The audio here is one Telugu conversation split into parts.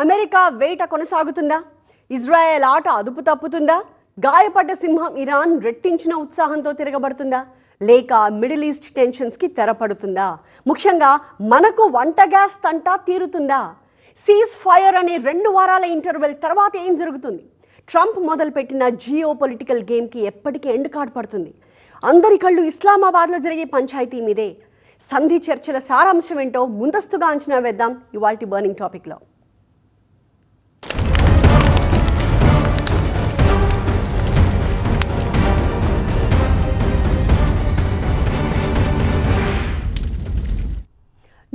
అమెరికా వేట కొనసాగుతుందా? ఇజ్రాయెల్ ఆట అదుపు తప్పుతుందా? గాయపడ్డ సింహం ఇరాన్ రెట్టించిన ఉత్సాహంతో తిరగబడుతుందా? లేక మిడిల్ ఈస్ట్ టెన్షన్స్కి తెరపడుతుందా? ముఖ్యంగా మనకు వంట గ్యాస్ తంటా తీరుతుందా? సీజ్ ఫైర్ అనే 2 వారాల ఇంటర్వెల్ తర్వాత ఏం జరుగుతుంది? ట్రంప్ మొదలుపెట్టిన జియో పొలిటికల్ గేమ్కి ఎప్పటికీ ఎండ్ కార్డ్ పడుతుంది. అందరి కళ్ళు ఇస్లామాబాద్లో జరిగే పంచాయతీ మీదే. సంధి చర్చల సారాంశం ఏంటో ముందస్తుగా అంచనా వేద్దాం ఇవాల్టి బర్నింగ్ టాపిక్లో.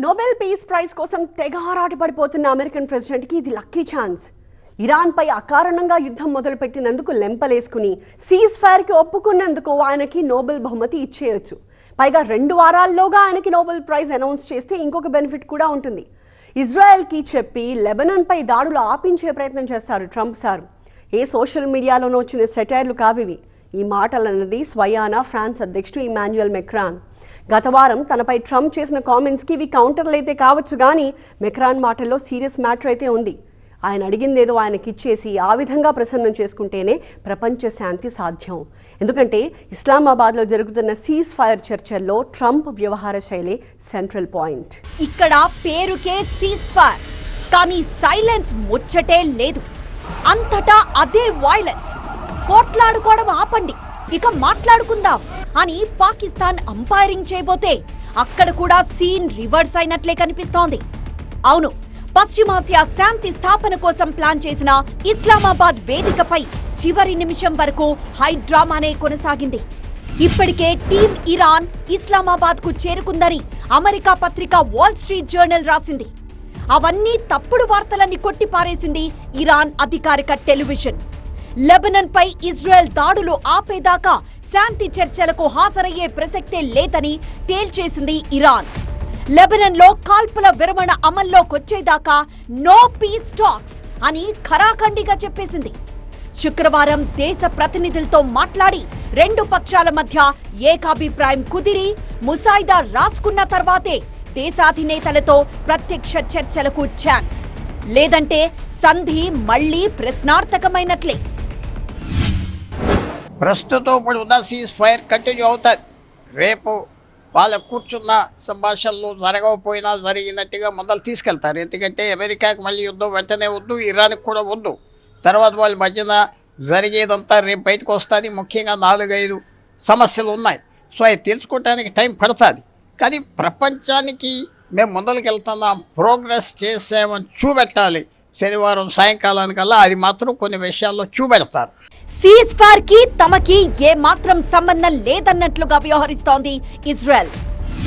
నోబెల్ పీస్ ప్రైజ్ కోసం తెగ ఆరాటపడిపోతున్న అమెరికన్ ప్రెసిడెంట్కి ఇది లక్కీ ఛాన్స్. ఇరాన్పై అకారణంగా యుద్ధం మొదలుపెట్టినందుకు లెంపలేసుకుని సీజ్ ఫైర్కి ఒప్పుకున్నందుకు ఆయనకి నోబెల్ బహుమతి ఇచ్చేయచ్చు. పైగా 2 వారాల్లోగా ఆయనకి నోబెల్ ప్రైజ్ అనౌన్స్ చేస్తే ఇంకొక బెనిఫిట్ కూడా ఉంటుంది. ఇజ్రాయెల్కి చెప్పి లెబనాన్పై దాడులు ఆపించే ప్రయత్నం చేస్తారు ట్రంప్ సార్. ఏ సోషల్ మీడియాలోనూ వచ్చిన సెటైర్లు కావివి. ఈ మాటలన్నది స్వయానా ఫ్రాన్స్ అధ్యక్షుడు ఇమాన్యుయల్ మెక్రాన్. గత వారం తనపై ట్రంప్ చేసిన కామెంట్స్కి ఇవి కౌంటర్లు అయితే కావచ్చు, కానీ మెక్రాన్ మాటల్లో సీరియస్ మ్యాటర్ అయితే ఉంది. ఆయన అడిగిందేదో ఆయనకి ఇచ్చేసి ఆ విధంగా ప్రసన్నం చేసుకుంటేనే ప్రపంచ శాంతి సాధ్యం. ఎందుకంటే ఇస్లామాబాద్లో జరుగుతున్న సీజ్ ఫైర్ చర్చల్లో ట్రంప్ వ్యవహార శైలి సెంట్రల్ పాయింట్. ఇక్కడ పేరుకే సీజ్ ఫైర్, కానీ సైలెన్స్ ముచ్చటే లేదు. అంతటా అదే వైలెన్స్. పోట్లాడుకోవడం ఆపండి, ఇక మాట్లాడుకుందాం అని పాకిస్తాన్ అంపైరింగ్ చేయబోతే అక్కడ కూడా సీన్ రివర్స్ అయినట్లే కనిపిస్తోంది. అవును, పశ్చిమాసియా శాంతి స్థాపన కోసం ప్లాన్ చేసిన ఇస్లామాబాద్ వేదికపై చివరి నిమిషం వరకు హై డ్రామానే కొనసాగింది. ఇప్పటికే టీమ్ ఇరాన్ ఇస్లామాబాద్ కు చేరుకుందని అమెరికా పత్రిక వాల్ స్ట్రీట్ జర్నల్ రాసింది. అవన్నీ తప్పుడు వార్తలన్నీ కొట్టిపారేసింది ఇరాన్ అధికారిక టెలివిజన్. లెబనాన్ పై ఇజ్రాయెల్ దాడులు ఆపేదాకా శాంతి చర్చలకు హాజరయ్యే ప్రసక్తే లేదని తేల్చేసింది ఇరాన్. లెబనాన్ లో కాల్పుల విరమణ అమల్లోకొచ్చేదాకా నో పీస్ టాక్స్ అని ఖరాఖండిగా చెప్పేసింది. శుక్రవారం దేశ ప్రతినిధులతో మాట్లాడి 2 పక్షాల మధ్య ఏకాభిప్రాయం కుదిరి ముసాయిదా రాసుకున్న తర్వాతే దేశాధినేతలతో ప్రత్యక్ష చర్చలకు ఛాన్స్. లేదంటే సంధి మళ్లీ ప్రశ్నార్థకమైనట్లే. ప్రస్తుతం ఇప్పుడు ఉన్న సీజ్ ఫైర్ కంటిన్యూ అవుతుంది. రేపు వాళ్ళ కూర్చున్న సంభాషణలు జరగకపోయినా జరిగినట్టుగా మొదలు తీసుకెళ్తారు. ఎందుకంటే అమెరికాకి మళ్ళీ యుద్ధం వెంటనే వద్దు, ఇరాన్కి కూడా వద్దు. తర్వాత వాళ్ళ మధ్యన జరిగేదంతా రేపు బయటకు వస్తుంది. ముఖ్యంగా 4-5 సమస్యలు ఉన్నాయి. సో అవి తెలుసుకోవడానికి టైం పడుతుంది. కానీ ప్రపంచానికి మేము ముందరికి వెళ్తున్నాం, ప్రోగ్రెస్ చేసామని చూపెట్టాలి. శనివారం సాయంకాలానికల్లా అది మాత్రం కొన్ని విషయాల్లో చూపెడతారు. సీజ్ ఫైర్ కి తమకి ఏ మాత్రం సంబంధం లేదన్నట్లుగా వ్యవహరిస్తోంది ఇజ్రాయెల్.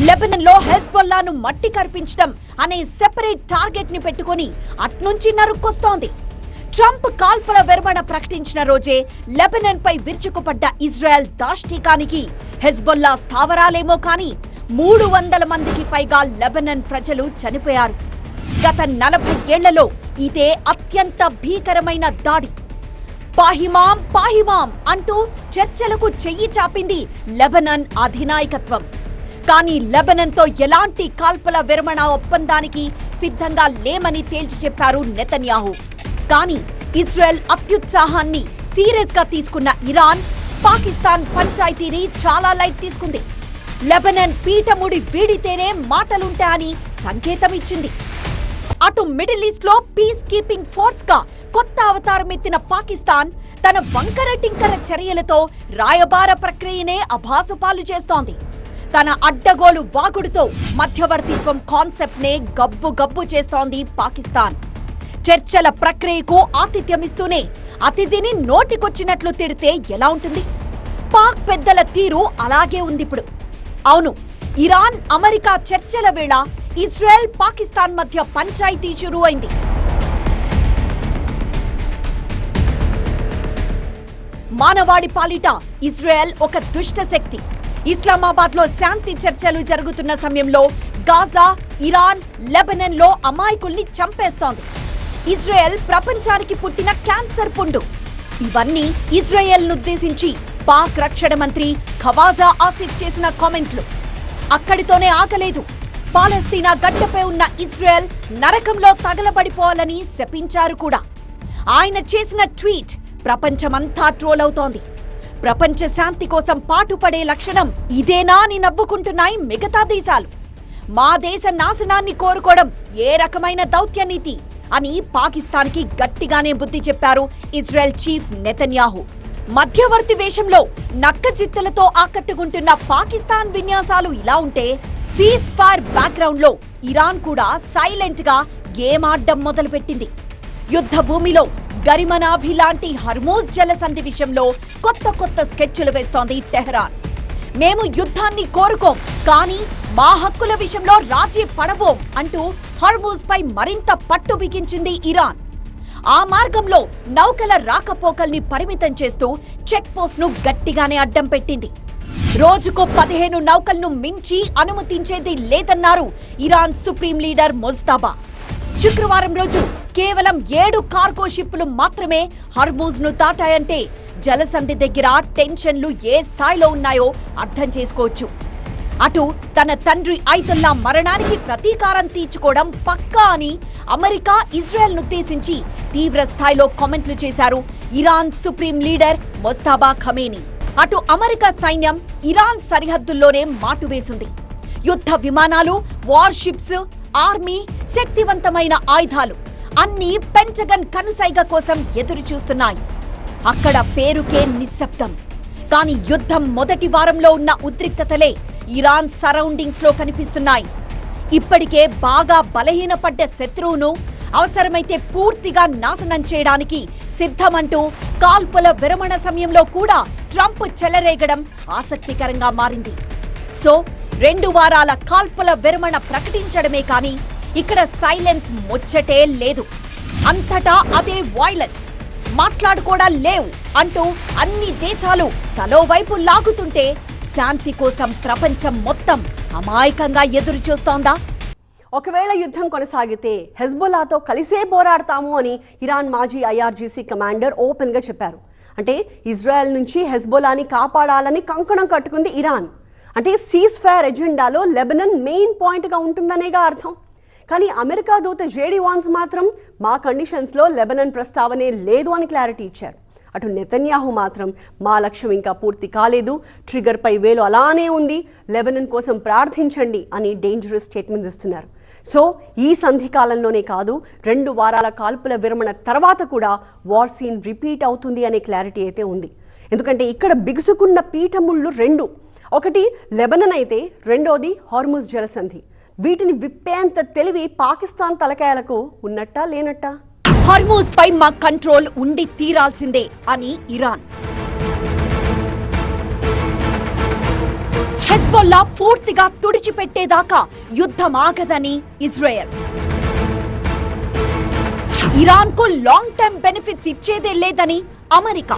లెబనాన్ లో హెజ్బొల్లాను మట్టి కర్పించడం అనే సెపరేట్ టార్గెట్ ని పెట్టుకుని అట్నుంచి నరుక్కొస్తోంది. ట్రంప్ కాల్పుల విరమణ ప్రకటించిన రోజే లెబనాన్ పై విరుచుకుపడ్డ ఇజ్రాయెల్ దాష్టీకానికి హెజ్బొల్లా స్థావరాలేమో కానీ 300 మందికి పైగా లెబనాన్ ప్రజలు చనిపోయారు. గత 40 ఏళ్లలో ఇదే అత్యంత భీకరమైన దాడి. పాహిమాం పాహిమాం అంటూ చర్చలకు చెయ్యి చాపింది లెబనాన్ అధినాయకత్వం. కానీ లెబనాన్తో ఎలాంటి కాల్పుల విరమణ ఒప్పందానికి సిద్ధంగా లేమని తేల్చి చెప్పారు నెతన్యాహు. కానీ ఇజ్రాయెల్ అత్యుత్సాహాన్ని సీరియస్ గా తీసుకున్న ఇరాన్ పాకిస్తాన్ పంచాయతీని చాలా లైట్ తీసుకుంది. లెబనాన్ పీఠముడి వీడితేనే మాటలుంటాయని సంకేతం ఇచ్చింది. అటు మిడిల్ ఈస్ట్ లో పీస్ కీపింగ్ ఫోర్స్ గా కొత్త అవతారం ఎత్తిన పాకిస్తాన్ తన వంకర టింకర చర్యలతో రాయబార ప్రక్రియనే అభాసుపాలు చేస్తోంది. తన అడ్డగోలు వాగుడుతో మధ్యవర్తిత్వం కాన్సెప్ట్ నే గబ్బు గబ్బు చేస్తోంది పాకిస్తాన్. చర్చల ప్రక్రియకు ఆతిథ్యమిస్తూనే అతిథిని నోటికొచ్చినట్లు తిడితే ఎలా ఉంటుంది? పాక్ పెద్దల తీరు అలాగే ఉందిప్పుడు. అవును, ఇరాన్ అమెరికా చర్చల వేళ ఇజ్రాయెల్ పాకిస్తాన్ మధ్య పంచాయతీ షురూ అయింది. మానవాడి పాలిట ఇజ్రాయెల్ ఒక దుష్ట శక్తి. ఇస్లామాబాద్ లో శాంతి చర్చలు జరుగుతున్న సమయంలో గాజా, ఇరాన్, లెబనాన్ లో అమాయకుల్ని చంపేస్తోంది. ఇజ్రాయెల్ ప్రపంచానికి పుట్టిన క్యాన్సర్ పుండు. ఇవన్నీ ఇజ్రాయెల్ నుద్దేశించి పాక్ రక్షణ మంత్రి ఖవాజా ఆసిఫ్ చేసిన కామెంట్లు. అక్కడితోనే ఆగలేదు. పాలస్తీనా గడ్డపై ఉన్న ఇజ్రాయెల్ నరకంలో తగలబడిపోవాలని శపించారు కూడా. ఆయన చేసిన ట్వీట్ ప్రపంచమంతా ట్రోల్ అవుతోంది. ప్రపంచ శాంతి కోసం పాటుపడే లక్షణం ఇదేనా అని నవ్వుకుంటున్నాయి మిగతా దేశాలు. మా దేశ నాశనాన్ని కోరుకోవడం ఏ రకమైన దౌత్య నీతి అని పాకిస్తాన్కి గట్టిగానే బుద్ధి చెప్పారు ఇజ్రాయెల్ చీఫ్ నెతన్యాహు. మధ్యవర్తి వేషంలో నక్కజిత్తులతో ఆకట్టుకుంటున్న పాకిస్తాన్ విన్యాసాలు ఇలా ఉంటే, సీజ్ ఫైర్ బ్యాక్గ్రౌండ్ లో ఇరాన్ కూడా సైలెంట్ గా గేమ్ ఆడ్డం మొదలుపెట్టింది. యుద్ధ భూమిలో గరిమనాభి లాంటి హర్మూజ్ జలసంధి విషయంలో కొత్త స్కెచ్లు వేస్తోంది టెహరాన్. మేము యుద్ధాన్ని కోరుకోం, కానీ మా హక్కుల విషయంలో రాజీ పడబోం అంటూ హర్మూజ్ పై మరింత పట్టు బిగించింది ఇరాన్. ఆ మార్గంలో నౌకల రాకపోకల్ని పరిమితం చేస్తూ చెక్ పోస్ట్ ను గట్టిగానే అడ్డం పెట్టింది. రోజుకు 15 నౌకలను మించి అనుమతించేది లేదన్నారు ఇరాన్ సుప్రీం లీడర్ మొజ్తబా. శుక్రవారం రోజు కేవలం 7 కార్గో షిప్లు మాత్రమే హర్మూజ్ ను దాటాయంటే జలసంధి దగ్గర టెన్షన్లు ఏ స్థాయిలో ఉన్నాయో అర్థం చేసుకోవచ్చు. అటు తన తండ్రి ఐతుల్లా మరణానికి ప్రతీకారం తీర్చుకోవడం పక్కా అని అమెరికా ఇజ్రాయెల్ను ఉద్దేశించి తీవ్ర స్థాయిలో కామెంట్లు చేశారు Iran supreme leader Mojtaba Khamenei. అటు అమెరికా సైన్యం ఇరాన్ సరిహద్దుల్లోనే మాటు వేసింది. యుద్ధ విమానాలు, వార్షిప్స్, ఆర్మీ, శక్తివంతమైన ఆయుధాలు అన్నీ పెంటగన్ కనుసైగ కోసం ఎదురు చూస్తున్నాయి. అక్కడ పేరుకే నిశ్శబ్దం. కానీ యుద్ధం మొదటి వారంలో ఉన్న ఉద్రిక్తతలే ఇరాన్ సరౌండింగ్స్ లో కనిపిస్తున్నాయి. ఇప్పటికే బాగా బలహీనపడ్డ శత్రువును అవసరమైతే పూర్తిగా నాశనం చేయడానికి సిద్ధమంటూ కాల్పుల విరమణ సమయంలో కూడా ట్రంప్ చెలరేగడం ఆసక్తికరంగా మారింది. సో 2 వారాల కాల్పుల విరమణ ప్రకటించడమే కానీ ఇక్కడ సైలెన్స్ ముచ్చటే లేదు. అంతటా అదే వైలెన్స్, మాట్లాడుకోవడం లేవు అంటూ అన్ని దేశాలు తలోవైపు లాగుతుంటే శాంతి కోసం ప్రపంచం మొత్తం అమాయకంగా ఎదురు చూస్తోందా? ఒకవేళ యుద్ధం కొనసాగితే హెజ్బొల్లాతో కలిసే పోరాడతాము అని ఇరాన్ మాజీ ఐఆర్జీసీ కమాండర్ ఓపెన్గా చెప్పారు. అంటే ఇజ్రాయెల్ నుంచి హెజ్బొల్లాని కాపాడాలని కంకణం కట్టుకుంది ఇరాన్. అంటే సీజ్ ఫైర్ ఎజెండాలో లెబనాన్ మెయిన్ పాయింట్గా ఉంటుందనేగా అర్థం. కానీ అమెరికా దూత జేడీ వాన్స్ మాత్రం మా కండిషన్స్లో లెబనాన్ ప్రస్తావనే లేదు అని క్లారిటీ ఇచ్చారు. అటు నెతన్యాహు మాత్రం మా లక్ష్యం ఇంకా పూర్తి కాలేదు, ట్రిగర్పై వేలు అలానే ఉంది, లెబనాన్ కోసం ప్రార్థించండి అని డేంజరస్ స్టేట్మెంట్స్ ఇస్తున్నారు. సో ఈ సంధి కాలంలోనే కాదు, 2 వారాల కాల్పుల విరమణ తర్వాత కూడా వార్ సీన్ రిపీట్ అవుతుంది అనే క్లారిటీ అయితే ఉంది. ఎందుకంటే ఇక్కడ బిగుసుకున్న పీఠముళ్ళు 2, ఒకటి లెబనాన్ అయితే రెండోది హార్ముజ్ జలసంధి. వీటిని విప్పేంత తెలివి పాకిస్తాన్ తలకాయలకు ఉన్నట్టా లేనట్టా? హర్మూజ్ పై మా కంట్రోల్ ఉండి తీరాల్సిందే అని ఇరాన్. హెజ్బొల్లా పూర్తిగా తుడిచిపెట్టేదాకా యుద్ధం ఆగదని ఇజ్రాయెల్. ఇరాన్ కు లాంగ్ టర్మ్ బెనిఫిట్స్ ఇచ్చేదే లేదని అమెరికా.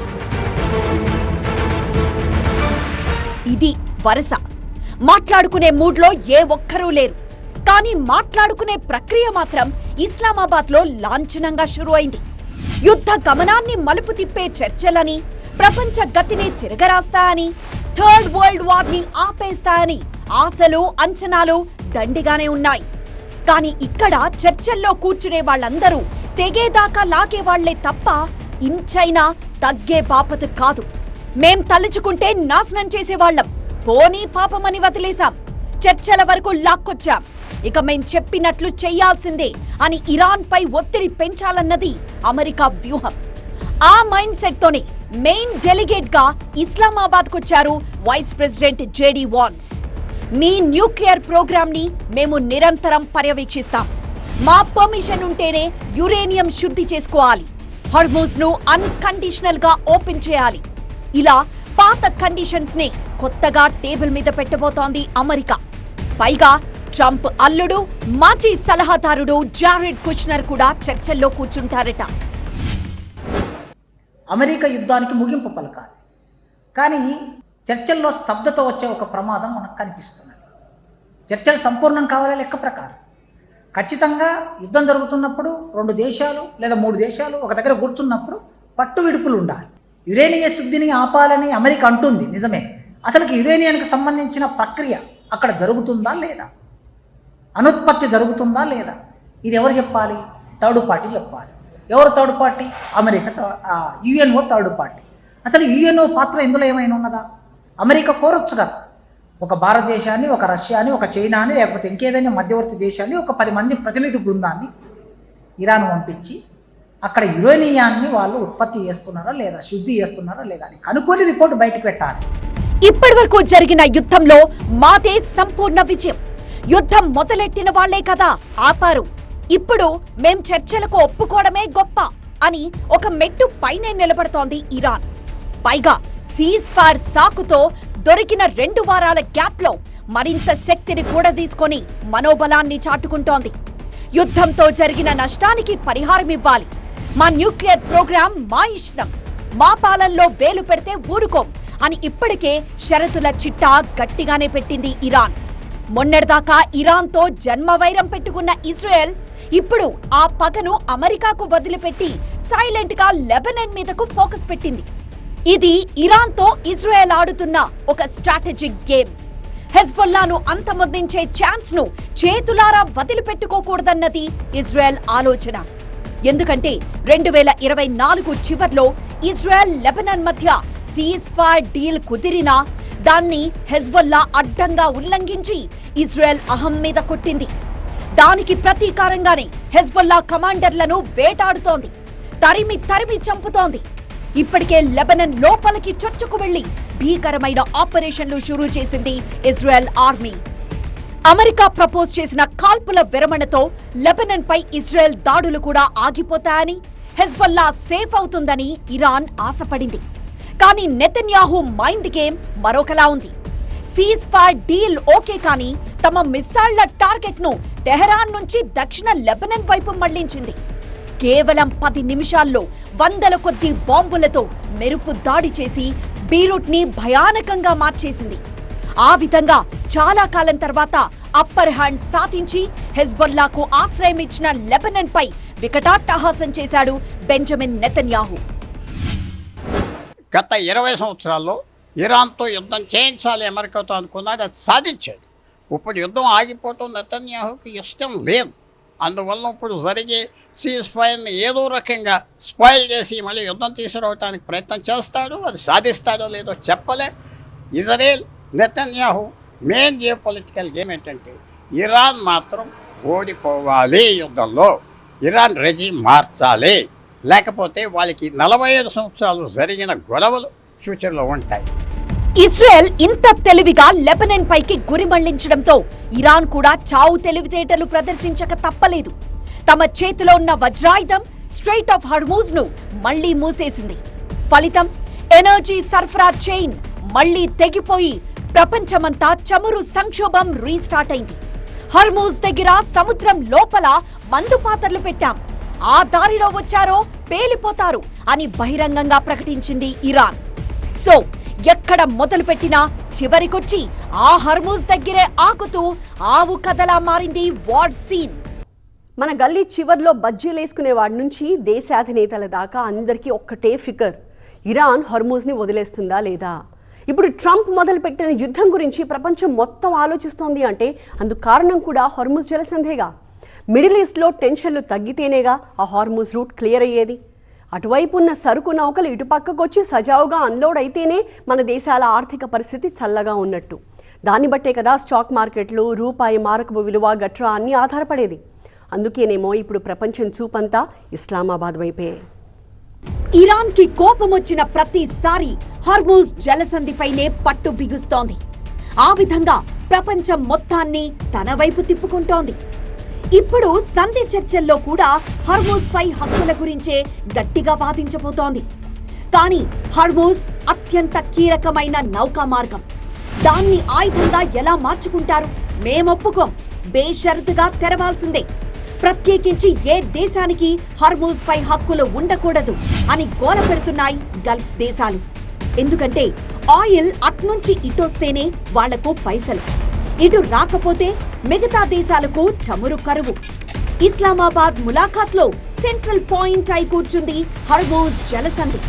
ఇది వరుస. మాట్లాడుకునే మూడ్లో ఏ ఒక్కరూ లేరు. కానీ మాట్లాడుకునే ప్రక్రియ మాత్రం ఇస్లామాబాద్ లో లాంఛనంగా షురు అయింది. యుద్ధ గమనాన్ని మలుపు తిప్పే చర్చలని, ప్రపంచ గతిని తిరగరాస్తాయని, థర్డ్ వరల్డ్ వార్ ని ఆపేస్తాయని ఆశలు, అంచనాలు దండిగానే ఉన్నాయి. కానీ ఇక్కడ చర్చల్లో కూర్చునే వాళ్ళందరూ తెగేదాకా లాగేవాళ్లే తప్ప ఇంచైనా తగ్గే బాపత కాదు. మేం తలుచుకుంటే నాశనం చేసేవాళ్లం, పోనీ పాపమని వదిలేశాం, చర్చల వరకు లాక్కొచ్చాం, ఇక మేం చెప్పినట్లు చెయ్యాల్సిందే అని ఇరాన్ పై ఒత్తిడి పెంచాలన్నది అమెరికా వ్యూహం. ఆ మైండ్ సెట్ తోనే మెయిన్ డెలిగేట్ గా ఇస్లామాబాద్ కొచ్చారు వైస్ ప్రెసిడెంట్ జేడీ వాన్స్. మీ న్యూక్లియర్ ప్రోగ్రామ్ ని మేము నిరంతరం పర్యవేక్షిస్తాం. మా పర్మిషన్ ఉంటేనే యురేనియం శుద్ధి చేసుకోవాలి, హర్మూజ్ ను అన్కండిషనల్ గా ఓపెన్ చేయాలి. ఇలా పాత కండిషన్స్ ని కొత్తగా టేబుల్ మీద పెట్టబోతోంది అమెరికా. పైగా ట్రంప్ అల్లుడు, మాజీ సలహాదారుడు జారెడ్ కుష్నర్ కూడా చర్చల్లో కూర్చుంటారట. అమెరికా యుద్ధానికి ముగింపు పలకాలి, కానీ చర్చల్లో స్తబ్దత వచ్చే ఒక ప్రమాదం మనకు కనిపిస్తున్నది. చర్చలు సంపూర్ణం కావాలా లెక్క ప్రకారం. ఖచ్చితంగా యుద్ధం జరుగుతున్నప్పుడు 2 దేశాలు లేదా 3 దేశాలు ఒక దగ్గర కూర్చున్నప్పుడు పట్టు విడుపులు ఉండాలి. యురేనియం శుద్ధిని ఆపాలని అమెరికా అంటుంది నిజమే. అసలు యురేనియానికి సంబంధించిన ప్రక్రియ అక్కడ జరుగుతుందా లేదా? అనుత్పత్తి జరుగుతుందా లేదా? ఇది ఎవరు చెప్పాలి? థర్డ్ పార్టీ చెప్పాలి. ఎవరు third party? America, UNO third party. అసలు యుఎన్ఓ పాత్ర ఇందులో ఏమైనా ఉన్నదా? అమెరికా కోరొచ్చు కదా, ఒక భారతదేశాన్ని, ఒక రష్యాని, ఒక చైనాని, లేకపోతే ఇంకేదైనా మధ్యవర్తి దేశాన్ని, ఒక 10 మంది ప్రతినిధి బృందాన్ని ఇరాన్ పంపించి అక్కడ యురేనియాన్ని వాళ్ళు ఉత్పత్తి చేస్తున్నారా లేదా, శుద్ధి చేస్తున్నారా లేదా అని కనుక్కొని రిపోర్ట్ బయటకు పెట్టాలి. ఇప్పటి వరకు జరిగిన యుద్ధంలో మాదే సంపూర్ణ విజయం. యుద్ధం మొదలెట్టిన వాళ్లే కదా ఆపారు. ఇప్పుడు మేం చర్చలకు ఒప్పుకోవడమే గొప్ప అని ఒక మెట్టు పైనే నిలబడుతోంది ఇరాన్. పైగా సీజ్ ఫైర్ సాకుతో దొరికిన 2 వారాల గ్యాప్ లో మరింత శక్తిని కూడా తీసుకొని మనోబలాన్ని చాటుకుంటోంది. యుద్ధంతో జరిగిన నష్టానికి పరిహారం ఇవ్వాలి, మా న్యూక్లియర్ ప్రోగ్రాం మా ఇష్టం, మా పాలనలో వేలు పెడితే ఊరుకోం అని ఇప్పటికే షరతుల చిట్టా గట్టిగానే పెట్టింది ఇరాన్. మొన్నటిదాకా ఇరాన్తో జన్మవైరం పెట్టుకున్న ఇజ్రాయెల్ ఇప్పుడు ఆ పగను అమెరికాకు వదిలిపెట్టి సైలెంట్ గా లెబనాన్ మీదకు ఫోకస్ పెట్టింది. ఇది ఇరాన్తో ఇజ్రాయెల్ ఆడుతున్న ఒక స్ట్రాటజిక్ గేమ్. హెజ్బొల్లాను అంతమొందించే ఛాన్స్ ను చేతులారా వదిలిపెట్టుకోకూడదన్నది ఇజ్రాయెల్ ఆలోచన. ఎందుకంటే 2024 చివర్లో ఇజ్రాయెల్ లెబనాన్ మధ్య సీజ్ ఫైర్ డీల్ కుదిరినా దాన్ని హెజ్బొల్లా అడ్డంగా ఉల్లంఘించి ఇజ్రాయెల్ అహం మీద కొట్టింది. దానికి ప్రతీకారంగానే హెజ్బొల్లా కమాండర్లను వేటాడుతోంది, తరిమి చంపుతోంది. ఇప్పటికే లెబనాన్ లోపలికి చొచ్చుకు వెళ్లి భీకరమైన ఆపరేషన్లు షురూ చేసింది ఇజ్రాయెల్ ఆర్మీ. అమెరికా ప్రపోజ్ చేసిన కాల్పుల విరమణతో లెబనాన్ పై ఇజ్రాయెల్ దాడులు కూడా ఆగిపోతాయని, హెజ్బొల్లా సేఫ్ అవుతుందని ఇరాన్ ఆశపడింది. కానీ నెతన్యాహు మైండ్ గేమ్ మరొకలా ఉంది. సీజ్ ఫైర్ డీల్ ఓకే, కానీ తమ మిస్సైళ్ల టార్గెట్ ను టెహరాన్ నుంచి దక్షిణ లెబనాన్ వైపు మళ్లించింది. కేవలం 10 నిమిషాల్లో 100ల కొద్దీ బాంబులతో మెరుపు దాడి చేసి బీరూట్ ని భయానకంగా మార్చేసింది. ఆ విధంగా చాలా కాలం తర్వాత అప్పర్ హ్యాండ్ సాధించి హెజ్బొల్లాకు ఆశ్రయం ఇచ్చిన లెబనాన్ పై వికటాట్టహాసం చేశాడు బెంజమిన్ నెతన్యాహు. గత 20 సంవత్సరాల్లో ఇరాన్తో యుద్ధం చేయించాలి అమెరికాతో అనుకున్నాడు, అది సాధించాడు. ఇప్పుడు యుద్ధం ఆగిపోవటం నెతన్యాహుకి ఇష్టం లేదు. అందువల్ల ఇప్పుడు జరిగే సీజ్ ఫైర్ని ఏదో రకంగా స్పాయిల్ చేసి మళ్ళీ యుద్ధం తీసుకురావడానికి ప్రయత్నం చేస్తాడు. అది సాధిస్తాడో లేదో చెప్పలే. Israel Netanyahu main geo political game ఏంటంటే ఇరాన్ మాత్రం ఓడిపోవాలి, యుద్ధంలో ఇరాన్ రెజీమ్ మార్చాలి, లేకపోతే వాళ్ళకి 45 సంవత్సరాలు జరిగిన గొడవలు ఫ్యూచర్లో ఉంటాయి. ఇజ్రాయెల్ ఇంత తెలివిగా లెబనాన్ పైకి గురి మళ్లించడంతో ఇరాన్ కూడా చావు తెలివితేటలు ప్రదర్శించక తప్పలేదు. తమ చేతిలో ఉన్న వజ్రాయుధం స్ట్రెయిట్ ఆఫ్ హార్మూజ్ ను మళ్లీ మూసేసింది. ఫలితం ఎనర్జీ సరఫరా చైన్ మళ్లీ తెగిపోయి ప్రపంచమంతా చమురు సంక్షోభం రీస్టార్ట్ అయింది. హార్మూజ్ దగ్గర సముద్రం లోపల మందు పాత్రలు పెట్టాం, ఆ దారిలో వచ్చారో పేలిపోతారు అని బహిరంగంగా ప్రకటించింది ఇరాన్. సో ఎక్కడ మొదలు పెట్టినా చివరికొచ్చి ఆ హార్మూజ్ దగ్గరే ఆగుతూ ఆవు కథలా మారింది వార్ సీన్. మన గల్లీ చివర్లో బజ్జీలేసుకునే వాడి నుంచి దేశాధినేతల దాకా అందరికీ ఒక్కటే ఫికర్, ఇరాన్ హార్మూజ్ని వదిలేస్తుందా లేదా. ఇప్పుడు ట్రంప్ మొదలుపెట్టిన యుద్ధం గురించి ప్రపంచం మొత్తం ఆలోచిస్తోంది అంటే అందుకు కారణం కూడా హార్మూజ్ జలసంధేగా. మిడిల్ ఈస్ట్లో టెన్షన్లు తగ్గితేనేగా ఆ హార్మూజ్ రూట్ క్లియర్ అయ్యేది. అటువైపు ఉన్న సరుకు నౌకలు ఇటుపక్కకు వచ్చి సజావుగా అన్లోడ్ అయితేనే మన దేశాల ఆర్థిక పరిస్థితి చల్లగా ఉన్నట్టు. దాన్ని బట్టే కదా స్టాక్ మార్కెట్లు, రూపాయి మారకపు విలువ గట్రా అన్నీ ఆధారపడేది. అందుకేనేమో ఇప్పుడు ప్రపంచం చూపంతా ఇస్లామాబాద్ వైపే. ఇరాన్ కి కోపం వచ్చిన ప్రతిసారి హార్మూజ్ జలసంధిపైనే పట్టు బిగుస్తోంది. ఆ విధంగా ప్రపంచం మొత్తాన్ని తన వైపు తిప్పుకుంటోంది. ఇప్పుడు సంధి చర్చల్లో కూడా హార్మూజ్ పై హక్కుల గురించే గట్టిగా వాదించబోతోంది. కానీ హార్మూజ్ అత్యంత కీలకమైన నౌకా మార్గం. దాన్ని ఆయుధంగా ఎలా మార్చుకుంటారు? మేమొప్పుకోం, బేషరతుగా తెరవాల్సిందే. ప్రత్యేకించి ఏ దేశానికి హార్మూజ్ పై హక్కులు ఉండకూడదు అని గోల పెడుతున్నాయి గల్ఫ్ దేశాలు. ఎందుకంటే ఆయిల్ అట్నుంచి ఇటొస్తేనే వాళ్లకు పైసలు, ఇటు రాకపోతే మిగతా దేశాలకు చమురు కరువు. ఇస్లామాబాద్ ములాఖాత్లో సెంట్రల్ పాయింట్ అయి కూర్చుంది హార్మూజ్ జలసంధి.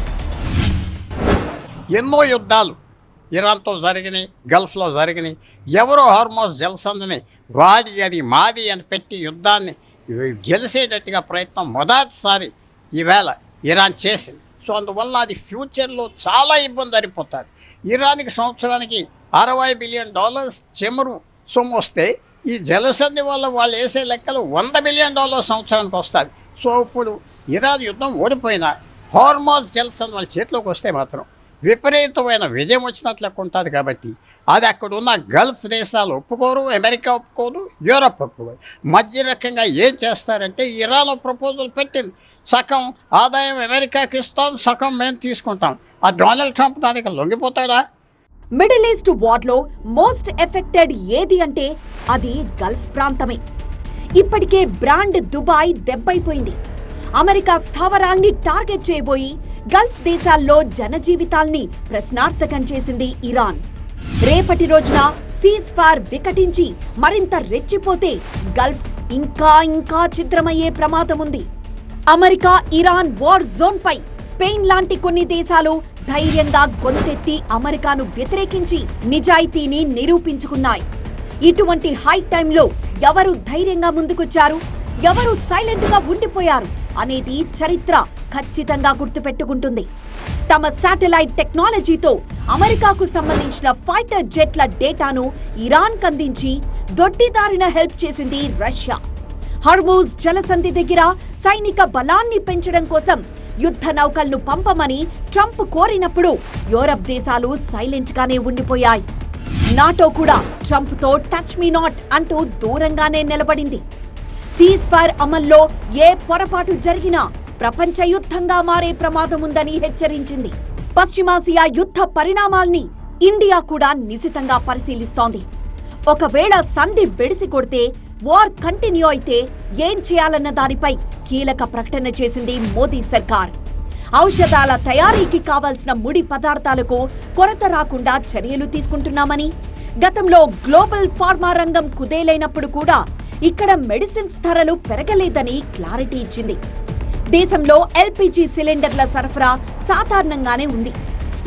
ఎన్నో యుద్ధాలు ఇరాన్తో జరిగినాయి, గల్ఫ్లో జరిగినాయి. ఎవరో హార్మూజ్ జలసంధిని వాడి అది మాది అని పెట్టి యుద్ధాన్ని గెలిచేటట్టుగా ప్రయత్నం మొదటిసారి ఈవేళ ఇరాన్ చేసింది. సో అందువల్ల అది ఫ్యూచర్లో చాలా ఇబ్బంది అయిపోతారు. ఇరాన్కి సంవత్సరానికి $60 బిలియన్ చెమురు సొమ్ము వస్తే ఈ జలసంధి వల్ల వాళ్ళు వేసే లెక్కలు $100 బిలియన్ సంవత్సరానికి వస్తుంది. సో ఇప్పుడు ఇరాన్ యుద్ధం ఓడిపోయినా హార్మోజ్ జలసంధి వాళ్ళ చేతిలోకి వస్తే మాత్రం విపరీతమైన విజయం వచ్చినట్లు లెక్క ఉంటుంది. కాబట్టి అది అక్కడ ఉన్న గల్ఫ్ దేశాలు ఒప్పుకోరు, అమెరికా ఒప్పుకోరు, యూరప్ ఒప్పుకోరు. మధ్య రకంగా ఏం చేస్తారంటే ఇరాన్ ప్రపోజల్ పెట్టింది, సగం ఆదాయం అమెరికాకి ఇస్తాం, సగం మేము తీసుకుంటాం. ఆ డొనాల్డ్ ట్రంప్ దానికి లొంగిపోతాడా? మిడిల్ ఈస్ట్ వార్ లో మోస్ట్ ఎఫెక్టెడ్ ఏది అంటే అది గల్ఫ్ ప్రాంతమే. ఇప్పటికే బ్రాండ్ దుబాయ్ దెబ్బైపోయింది. అమెరికా స్థావరాల్ని టార్గెట్ చేయబోయి గల్ఫ్ దేశాల్లో జనజీవితాల్ని ప్రశ్నార్థకం చేసింది ఇరాన్. రేపటి రోజున సీజ్ ఫైర్ వికటించి మరింత రెచ్చిపోతే గల్ఫ్ ఇంకా ఛిద్రమయ్యే ప్రమాదం ఉంది. అమెరికా ఇరాన్ వార్ జోన్ పై స్పెయిన్ లాంటి కొన్ని దేశాలు ధైర్యంగా గొంతెత్తి అమెరికాను వ్యతిరేకించి నిజాయితీని నిరూపించుకున్నాయి. ఇటువంటి హై టైంలో ఎవరు ధైర్యంగా ముందుకొచ్చారు, ఎవరు సైలెంట్ గా ఉండిపోయారు అనేది చరిత్ర ఖచ్చితంగా గుర్తుపెట్టుకుంటుంది. తమ శాటిలైట్ టెక్నాలజీతో అమెరికాకు సంబంధించిన ఫైటర్ జెట్ల డేటాను ఇరాన్ కందించి దొడ్డిదారిన హెల్ప్ చేసింది రష్యా. హార్మూజ్ జలసంధి దగ్గర సైనిక బలాన్ని పెంచడం కోసం యుద్ధ నౌకలను పంపమని ట్రంప్ కోరినప్పుడు యూరప్ దేశాలు సైలెంట్ గానే ఉండిపోయాయి. నాటో కూడా ట్రంప్ తో టచ్ మీ నాట్ అంటూ దూరంగానే నిలబడింది. సీజ్ ఫైర్ అమల్లో ఏ పొరపాటు జరిగినా ప్రపంచ యుద్ధంగా మారే ప్రమాదం ఉందని హెచ్చరించింది. పశ్చిమాసియా యుద్ధ పరిణామాల్ని ఇండియా కూడా నిశితంగా పరిశీలిస్తోంది. ఒకవేళ సంధి బెడిసి కొడితే, వార్ కంటిన్యూ అయితే ఏం చేయాలన్న దానిపై కీలక ప్రకటన చేసింది మోదీ సర్కార్. ఔషధాల తయారీకి కావాల్సిన ముడి పదార్థాలకు కొరత రాకుండా చర్యలు తీసుకుంటున్నామని, గతంలో గ్లోబల్ ఫార్మా రంగం కుదేలైనప్పుడు కూడా ఇక్కడ మెడిసిన్స్ ధరలు పెరగలేదని క్లారిటీ ఇచ్చింది. దేశంలో ఎల్పీజీ సిలిండర్ల సరఫరా సాధారణంగానే ఉంది.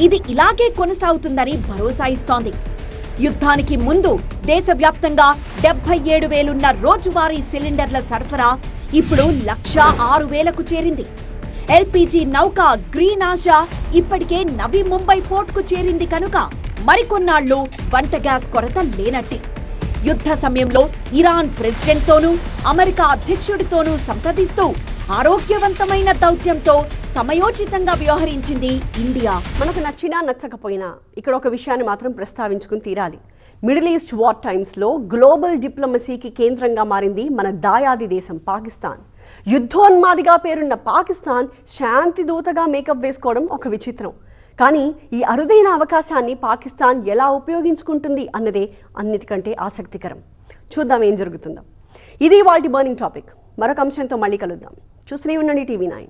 ఇది ఇలాగే కొనసాగుతుందని భరోసా ఇస్తోంది. యుద్ధానికి ముందు దేశవ్యాప్తంగా 77,000 రోజువారీ సిలిండర్ల సరఫరా ఇప్పుడు 106,000కు చేరింది. ఎల్పీజీ నౌక గ్రీన్ ఆశా ఇప్పటికే నవీ ముంబై పోర్టుకు చేరింది కనుక మరికొన్నాళ్లు వంట గ్యాస్ కొరత లేనట్టే. యుద్ధ సమయంలో ఇరాన్ ప్రెసిడెంట్తోనూ అమెరికా అధ్యక్షుడితోనూ సంప్రదిస్తూ ఆరోగ్యవంతమైన దౌత్యంతో సమయోచితంగా వ్యవహరించింది ఇండియా. మనకు నచ్చినా నచ్చకపోయినా ఇక్కడ ఒక విషయాన్ని మాత్రం ప్రస్తావించుకుని తీరాలి. మిడిల్ ఈస్ట్ వార్ టైమ్స్లో గ్లోబల్ డిప్లొమసీకి కేంద్రంగా మారింది మన దాయాది దేశం పాకిస్తాన్. యుద్ధోన్మాదిగా పేరున్న పాకిస్తాన్ శాంతి దూతగా మేకప్ వేసుకోవడం ఒక విచిత్రం. కానీ ఈ అరుదైన అవకాశాన్ని పాకిస్తాన్ ఎలా ఉపయోగించుకుంటుంది అన్నదే అన్నిటికంటే ఆసక్తికరం. చూద్దాం ఏం జరుగుతుందో. ఇది వాటి బర్నింగ్ టాపిక్. మరొక అంశంతో మళ్ళీ కలుద్దాం. చూస్తూనే ఉండండి TV9.